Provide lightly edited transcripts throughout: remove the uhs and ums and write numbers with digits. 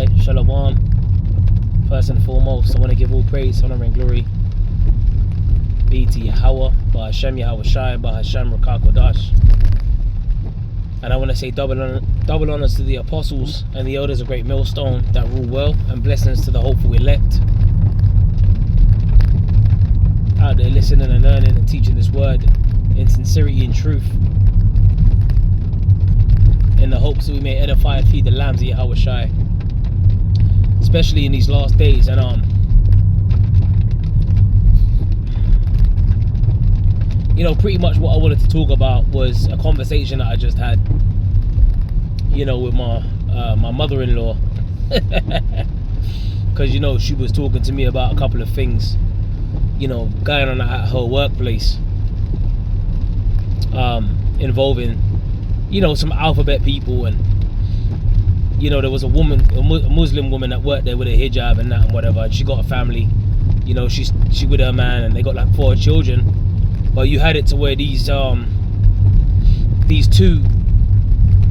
right, Shalom. First and foremost, I want to give all praise, honor, and glory be to Yahweh, Ba'Hashem Yahweh Shai, Ba'Hashem Rakak Kodash. And I want to say double honors to the apostles and the elders of Great Millstone that rule well, and blessings to the hopeful elect out there listening and learning and teaching this word in sincerity and truth, in the hopes that we may edify and feed the lambs of Yahweh Shai, especially in these last days. And you know, pretty much what I wanted to talk about was a conversation that I just had, you know, with my mother-in-law, because, you know, she was talking to me about a couple of things, you know, going on at her workplace, involving, you know, some alphabet people. And, you know, there was a Muslim woman that worked there with a hijab and that and whatever, and she got a family, you know, she with her man, and they got like 4 children. But you had it to where these two,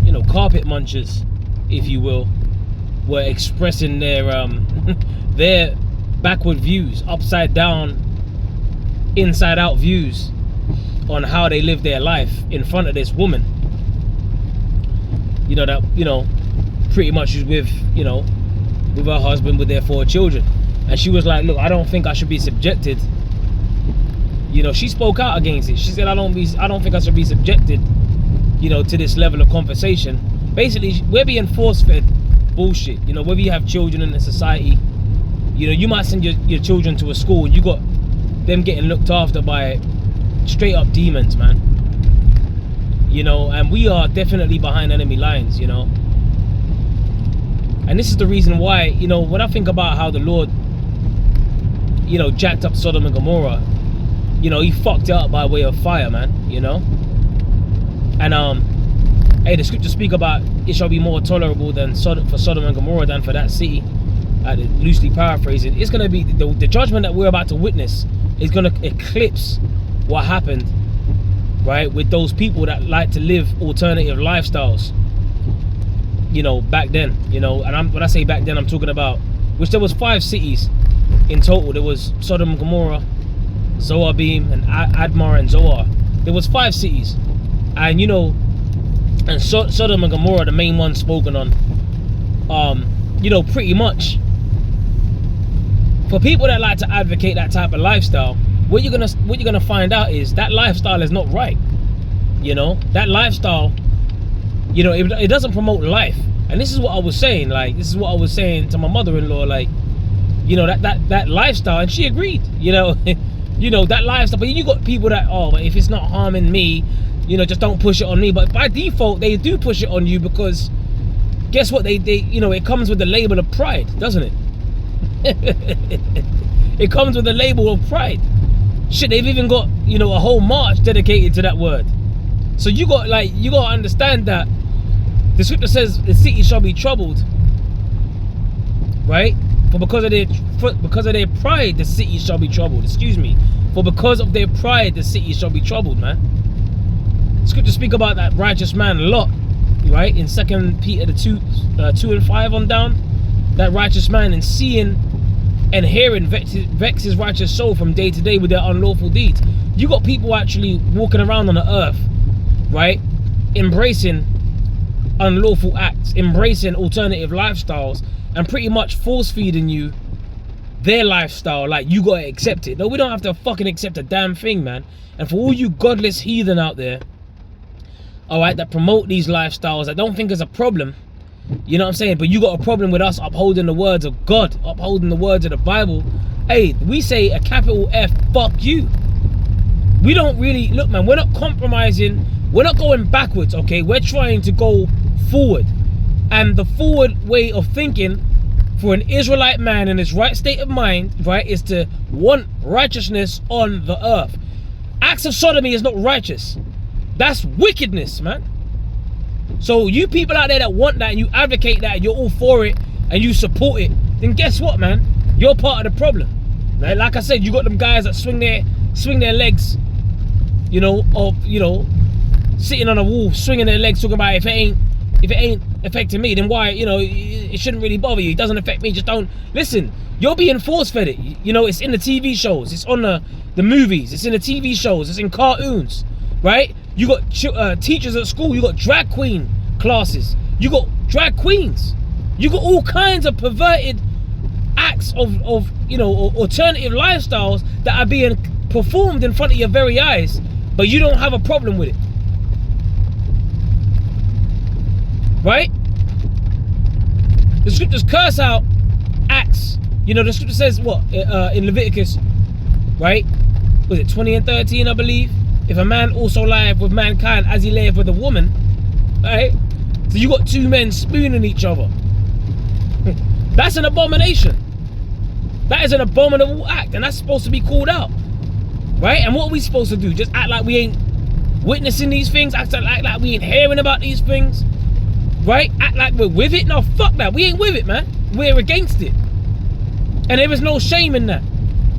you know, carpet munchers, if you will, were expressing their their backward views, upside down, inside out views on how they live their life in front of this woman. You know, that, you know, pretty much is with, you know, with her husband, with their 4 children. And she was like, look, I don't think I should be subjected. You know, she spoke out against it. She said, I don't think I should be subjected, you know, to this level of conversation. Basically, we're being force-fed bullshit. You know, whether you have children in a society, you know, you might send your children to a school and you got them getting looked after by straight up demons, man. You know, and we are definitely behind enemy lines, you know. And this is the reason why, you know, when I think about how the Lord, you know, jacked up Sodom and Gomorrah, you know, he fucked it up by way of fire, man, you know. And hey, the scriptures speak about it shall be more tolerable than for Sodom and Gomorrah than for that city. Loosely paraphrasing, it's going to be the judgment that we're about to witness is going to eclipse what happened, right, with those people that like to live alternative lifestyles, you know, back then, you know. And when I say back then, I'm talking about, which there was 5 cities in total. There was Sodom and Gomorrah, Zoar-Beam, and Admar and Zoar. There was 5 cities, and, you know, and Sodom and Gomorrah, the main one spoken on, you know, pretty much for people that like to advocate that type of lifestyle, what you're gonna find out is that lifestyle is not right. You know, that lifestyle, you know, it doesn't promote life. And this is what I was saying, like, this is what I was saying to my mother-in-law, like, you know, that lifestyle, and she agreed, you know. You know, that lifestyle. But you got people that, oh, but if it's not harming me, you know, just don't push it on me. But by default, they do push it on you, because guess what? They you know, it comes with the label of pride, doesn't it? It comes with the label of pride. Shit, they've even got, you know, a whole march dedicated to that word. So you got to understand that the scripture says the city shall be troubled, right? For because of their pride, the city shall be troubled. Excuse me. For because of their pride, the city shall be troubled, man. Scripture speak about that righteous man Lot, right? In 2 Peter 2 and 5 on down. That righteous man, and seeing and hearing vex his righteous soul from day to day with their unlawful deeds. You got people actually walking around on the earth, right? Embracing unlawful acts, embracing alternative lifestyles, and pretty much force feeding you their lifestyle, like you gotta accept it. No, we don't have to fucking accept a damn thing, man. And for all you godless heathen out there, all right, that promote these lifestyles, I don't think it's a problem. You know what I'm saying? But you got a problem with us upholding the words of God, upholding the words of the Bible. Hey, we say a capital F, fuck you. We don't really, look, man, we're not compromising. We're not going backwards, okay? We're trying to go forward. And the forward way of thinking for an Israelite man in his right state of mind, right, is to want righteousness on the earth. Acts of sodomy is not righteous. That's wickedness, man. So you people out there that want that, and you advocate that, and you're all for it, and you support it, then guess what, man? You're part of the problem. Like I said, you got them guys that swing their legs, you know, or, you know, sitting on a wall, swinging their legs, talking about if it ain't affecting me, then why, you know, it shouldn't really bother you. It doesn't affect me. Just don't listen. You're being force fed it. You know, it's in the TV shows. It's on the movies. It's in the TV shows. It's in cartoons, right? You got teachers at school. You got drag queen classes. You got drag queens. You got all kinds of perverted acts of you know, alternative lifestyles that are being performed in front of your very eyes, but you don't have a problem with it, right? The scriptures curse out acts. You know, the scripture says what in Leviticus, right? Was it 20 and 13, I believe? If a man also lieth with mankind as he layeth with a woman, right? So you got two men spooning each other. That's an abomination. That is an abominable act, and that's supposed to be called out, right? And what are we supposed to do? Just act like we ain't witnessing these things? Act like we ain't hearing about these things, right? Act like we're with it? No, fuck that. We ain't with it, man. We're against it. And there is no shame in that.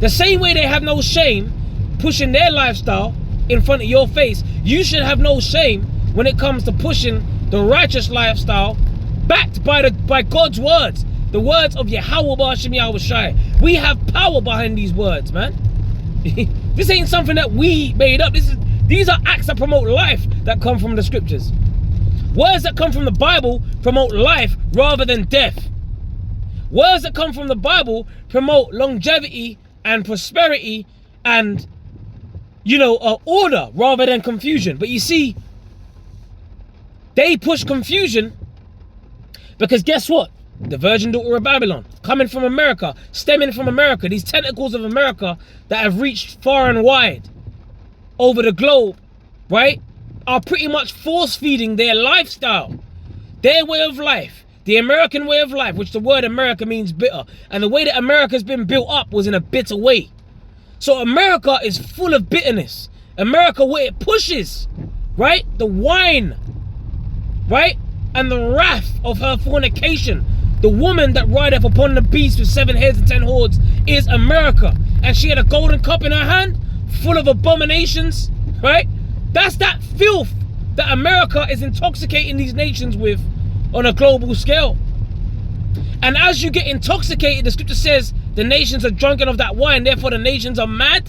The same way they have no shame pushing their lifestyle in front of your face, you should have no shame when it comes to pushing the righteous lifestyle backed by God's words. The words of Yahweh B'Hashem Yahweh Shai. We have power behind these words, man. This ain't something that we made up. These are acts that promote life that come from the scriptures. Words that come from the Bible promote life rather than death. Words that come from the Bible promote longevity and prosperity and, you know, order rather than confusion. But you see, they push confusion because guess what? The virgin daughter of Babylon, coming from America, stemming from America, these tentacles of America that have reached far and wide over the globe, right, are pretty much force feeding their lifestyle, their way of life, the American way of life, which the word America means bitter. And the way that America's been built up was in a bitter way. So America is full of bitterness. America, where it pushes, right, the wine, right, and the wrath of her fornication. The woman that rideth upon the beast with 7 heads and 10 horns is America. And she had a golden cup in her hand full of abominations, right? That's that filth that America is intoxicating these nations with on a global scale. And as you get intoxicated, the scripture says the nations are drunken of that wine, therefore the nations are mad,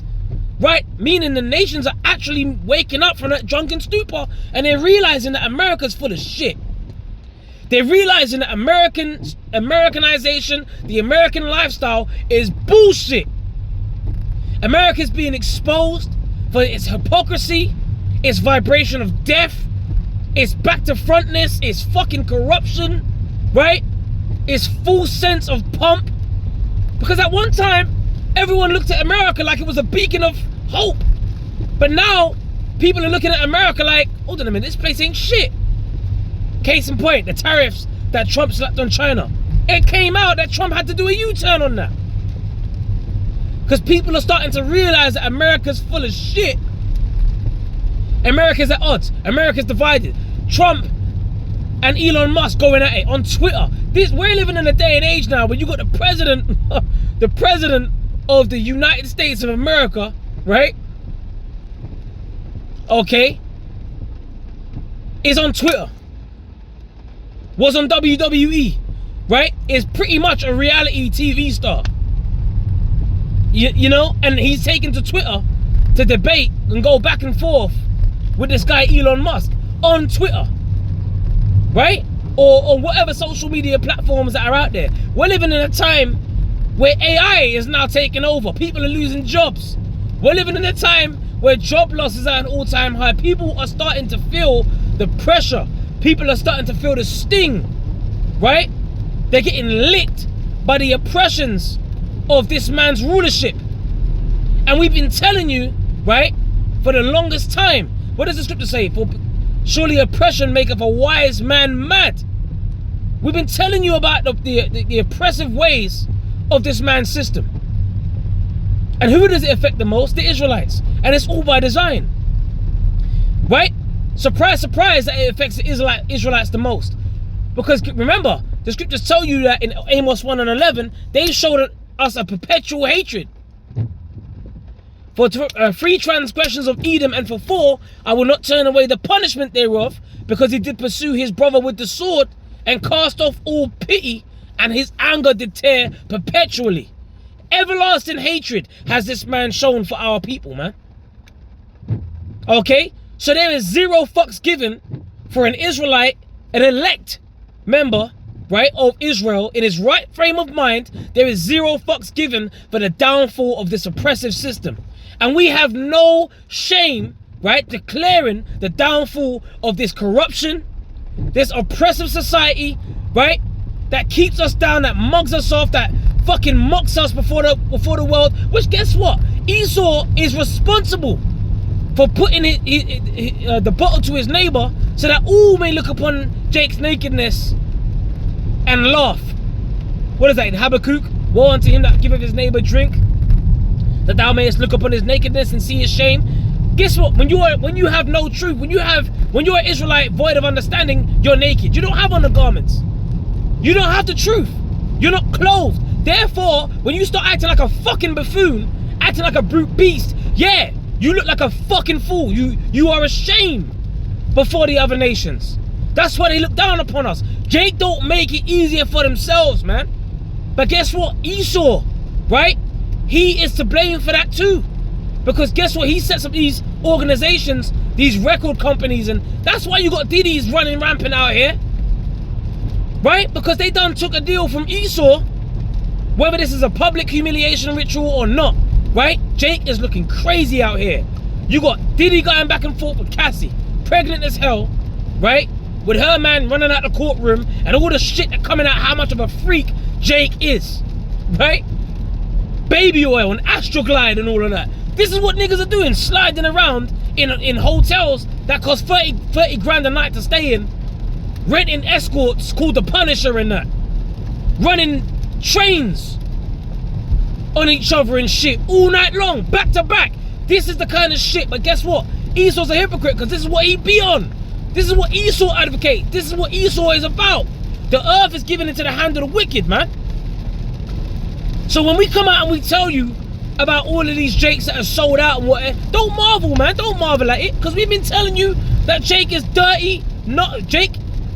right? Meaning the nations are actually waking up from that drunken stupor and they're realizing that America's full of shit. They're realizing that Americanization, the American lifestyle is bullshit. America's being exposed for its hypocrisy, its vibration of death, its back to frontness, its fucking corruption, right? Its full sense of pomp. Because at one time, everyone looked at America like it was a beacon of hope. But now, people are looking at America like, hold on a minute, this place ain't shit. Case in point, the tariffs that Trump slapped on China. It came out that Trump had to do a U-turn on that. Because people are starting to realize that America's full of shit. America's at odds. America's divided. Trump and Elon Musk going at it on Twitter. We're living in a day and age now where you got the president, the president of the United States of America, right? Okay. Is on Twitter. Was on WWE, right? Is pretty much a reality TV star. You know, and he's taken to Twitter to debate and go back and forth with this guy Elon Musk on Twitter, right? Or whatever social media platforms that are out there. We're living in a time where AI is now taking over. People are losing jobs. We're living in a time where job losses are at an all-time high. People are starting to feel the pressure. People are starting to feel the sting, right? They're getting licked by the oppressions of this man's rulership. And we've been telling you, right, for the longest time. What does the scripture say? For surely oppression maketh a wise man mad. We've been telling you about the oppressive ways of this man's system. And who does it affect the most? The Israelites. And it's all by design, right? Surprise, surprise that it affects the Israelites the most. Because remember, the scriptures tell you that in Amos 1 and 11, they showed us a perpetual hatred. For 3 transgressions of Edom, and for 4, I will not turn away the punishment thereof, because he did pursue his brother with the sword, and cast off all pity, and his anger did tear perpetually. Everlasting hatred has this man shown for our people, man. Okay? So there is zero fucks given for an Israelite, an elect member, right, of Israel, in his right frame of mind. There is zero fucks given for the downfall of this oppressive system. And we have no shame, right, declaring the downfall of this corruption, this oppressive society, right, that keeps us down, that mugs us off, that fucking mocks us before the world. Which, guess what? Esau is responsible for putting the bottle to his neighbor so that all may look upon Jake's nakedness and laugh. What is that in Habakkuk? Woe unto him that giveth his neighbor drink, that thou mayest look upon his nakedness and see his shame. Guess what? When you have no truth, when you're an Israelite void of understanding, you're naked. You don't have undergarments. You don't have the truth. You're not clothed. Therefore, when you start acting like a fucking buffoon, acting like a brute beast, yeah, you look like a fucking fool. You are a shame before the other nations. That's why they look down upon us. Jake don't make it easier for themselves, man. But guess what? Esau, right? He is to blame for that too. Because guess what? He sets up these organizations, these record companies, and that's why you got Diddy's running rampant out here. Right? Because they done took a deal from Esau, whether this is a public humiliation ritual or not, right? Jake is looking crazy out here. You got Diddy going back and forth with Cassie, pregnant as hell, right? With her man running out the courtroom and all the shit that coming out how much of a freak Jake is, right? Baby oil and Astroglide and all of that. This is what niggas are doing, sliding around in hotels that cost 30 grand a night to stay in, renting escorts called the Punisher and that, running trains on each other and shit all night long, back to back. This is the kind of shit. But guess what? Esau's a hypocrite, because this is what he be on. This is what Esau advocates. This is what Esau is about. The earth is given into the hand of the wicked, man. So when we come out and we tell you about all of these Jakes that are sold out and whatever, don't marvel, man. Don't marvel at it, because we've been telling you that Jake is dirty. Not Jake,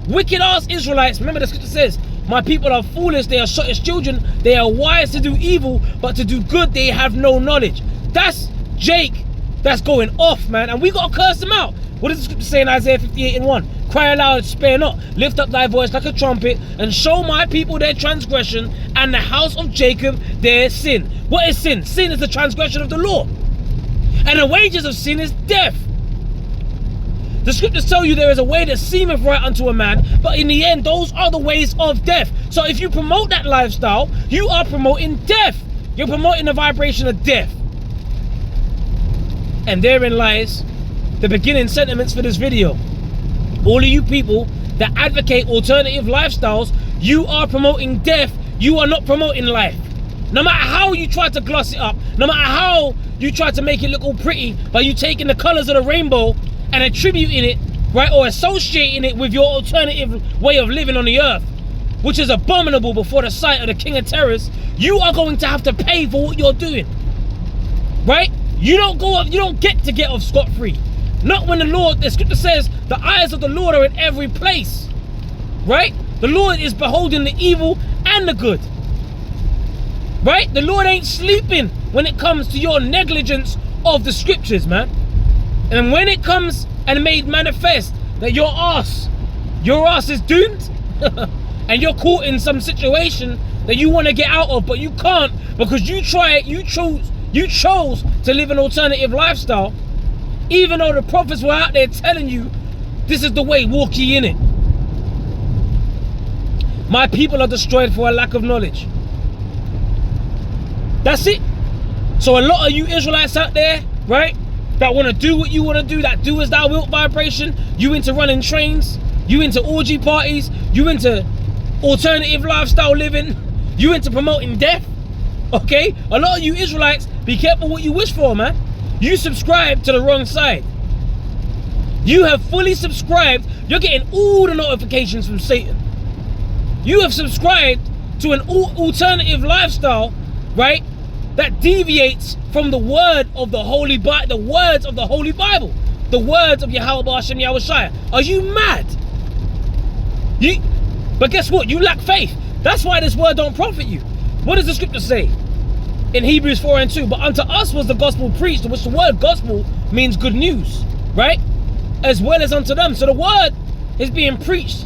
wicked ass Israelites. Remember the scripture says, my people are foolish, they are sottish children, they are wise to do evil, but to do good they have no knowledge. That's Jake that's going off, man, and we gotta curse him out. What does the scripture say in Isaiah 58:1? Cry aloud, spare not, lift up thy voice like a trumpet, and show my people their transgression, and the house of Jacob their sin. What is sin? Sin is the transgression of the law, and the wages of sin is death. The scriptures tell you there is a way that seemeth right unto a man, but in the end, those are the ways of death. So if you promote that lifestyle, you are promoting death. You're promoting the vibration of death. And therein lies the beginning sentiments for this video. All of you people that advocate alternative lifestyles, you are promoting death. You are not promoting life. No matter how you try to gloss it up, no matter how you try to make it look all pretty by you taking the colors of the rainbow and attributing it, right, or associating it with your alternative way of living on the earth, which is abominable before the sight of the King of Terrors, you are going to have to pay for what you're doing, right? You don't get to get off scot-free. Not when the scripture says, the eyes of the Lord are in every place, right? The Lord is beholding the evil and the good, right? The Lord ain't sleeping when it comes to your negligence of the scriptures, man. And when it comes and made manifest that your ass is doomed and you're caught in some situation that you want to get out of, but you can't because you chose to live an alternative lifestyle, even though the prophets were out there telling you this is the way, walk ye in it. My people are destroyed for a lack of knowledge. That's it. So a lot of you Israelites out there, right, that want to do what you want to do, that do as thou wilt vibration, you into running trains, you into orgy parties, you into alternative lifestyle living, you into promoting death, okay? A lot of you Israelites, be careful what you wish for, man. You subscribe to the wrong side. You have fully subscribed. You're getting all the notifications from Satan. You have subscribed to an alternative lifestyle, right, that deviates from the word of the Holy Bible, the words of the Holy Bible, the words of Yahweh Hashem Yahweh Shai. Are you mad? But guess what? You lack faith. That's why this word don't profit you. What does the scripture say? In Hebrews 4:2, but unto us was the gospel preached, which the word gospel means good news, right? As well as unto them. So the word is being preached.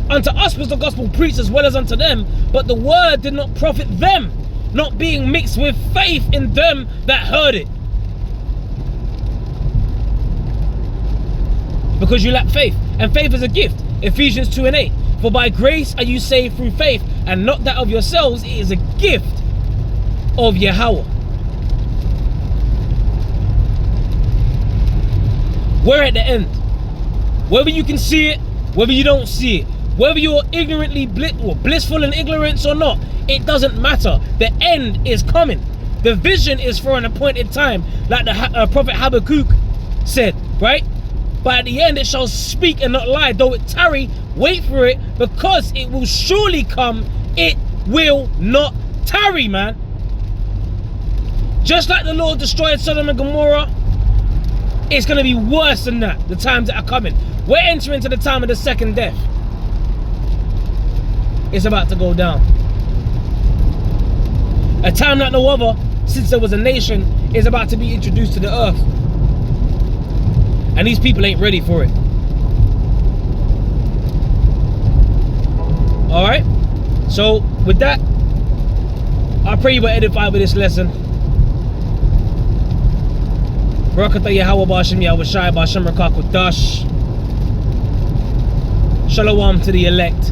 Unto us was the gospel preached as well as unto them, but the word did not profit them, not being mixed with faith in them that heard it. Because you lack faith, and faith is a gift. Ephesians 2:8. For by grace are you saved through faith, and not that of yourselves, it is a gift of Yahweh. We're at the end. Whether you can see it, whether you don't see it, whether you're ignorantly blissful in ignorance or not, it doesn't matter. The end is coming. The vision is for an appointed time, like the prophet Habakkuk said, right? But at the end it shall speak and not lie. Though it tarry, wait for it, because it will surely come. It will not tarry, man. Just like the Lord destroyed Sodom and Gomorrah, it's going to be worse than that, the times that are coming. We're entering into the time of the second death. It's about to go down. A time like no other, since there was a nation, is about to be introduced to the earth. And these people ain't ready for it. Alright? So, with that, I pray you were edified with this lesson. Barakatah Yahweh Ba'Shem Yahweh Shai Ba'Shem Rakakudash. Shalom to the elect.